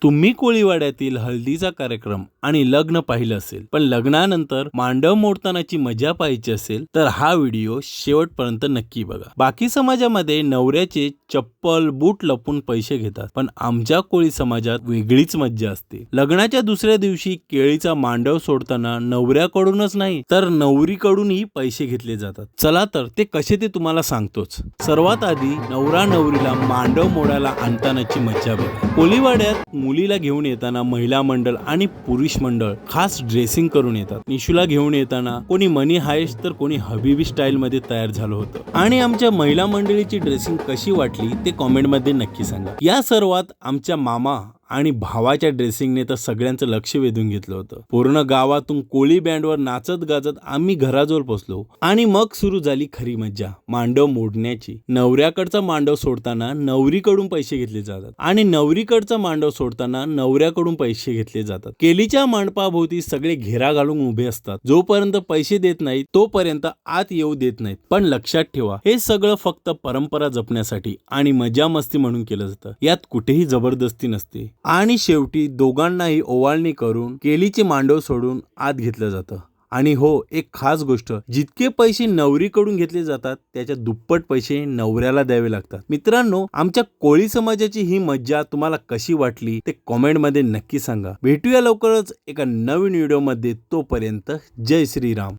तुम्ही कोळीवाड्यातील हळदीचा कार्यक्रम आणि लग्न पाहिलं असेल, पण लग्नानंतर मांडव मोडतानाची मजा पाहायची असेल तर हा व्हिडिओ शेवटपर्यंत नक्की बघा. बाकी समाजामध्ये नवऱ्याचे चप्पल बूट लपून पैसे घेतात, पण आमच्या कोळी समाजात वेगळीच मज्जा असते. लग्नाच्या दुसऱ्या दिवशी केळीचा मांडव सोडताना नवऱ्याकडूनच नाही तर नवरीकडूनही पैसे घेतले जातात. चला तर ते कसे ते तुम्हाला सांगतोच. सर्वात आधी नवरा नवरीला मांडव मोडायला आणतानाची मज्जा बघा. कोळीवाड्यात मुलीला घेऊन येताना महिला मंडळ आणि पुरुष मंडळ खास ड्रेसिंग करून येतात. निशूला घेऊन येताना कोणी मनी हायस्ट तर कोणी हबीबी स्टाईल मध्ये तयार झालं होतं. आणि आमच्या महिला मंडळीची ड्रेसिंग कशी वाटली ते कॉमेंट मध्ये नक्की सांगा. या सर्वात आमच्या मामा आणि भावाच्या ड्रेसिंगने तर सगळ्यांचं लक्ष वेधून घेतलं होतं. पूर्ण गावातून कोळी बँडवर नाचत गाजत आम्ही घराजवळ पोहोचलो आणि मग सुरू झाली खरी मज्जा, मांडव मोडण्याची. नवऱ्याकडचा मांडव सोडताना नवरीकडून पैसे घेतले जातात आणि नवरीकडचा मांडव सोडताना नवऱ्याकडून पैसे घेतले जातात. केलीच्या मंडपाभोवती सगळे घेरा घालून उभे असतात. जोपर्यंत पैसे देत नाहीत तोपर्यंत आत येऊ देत नाहीत. पण लक्षात ठेवा, हे सगळं फक्त परंपरा जपण्यासाठी आणि मजा मस्ती म्हणून केलं जातं. यात कुठेही जबरदस्ती नसते. आणि शेवटी दोघांनाही ओवाळणी करून केलीचे मांडव सोडून आत घेतलं जातं. आणि हो, एक खास गोष्ट, जितके पैसे नवरीकडून घेतले जातात त्याच्या दुप्पट पैसे नवऱ्याला द्यावे लागतात. मित्रांनो, आमच्या कोळी समाजाची ही मज्जा तुम्हाला कशी वाटली ते कॉमेंट मध्ये नक्की सांगा. भेटूया लवकरच एका नवीन व्हिडिओ मध्ये. तोपर्यंत जय श्रीराम.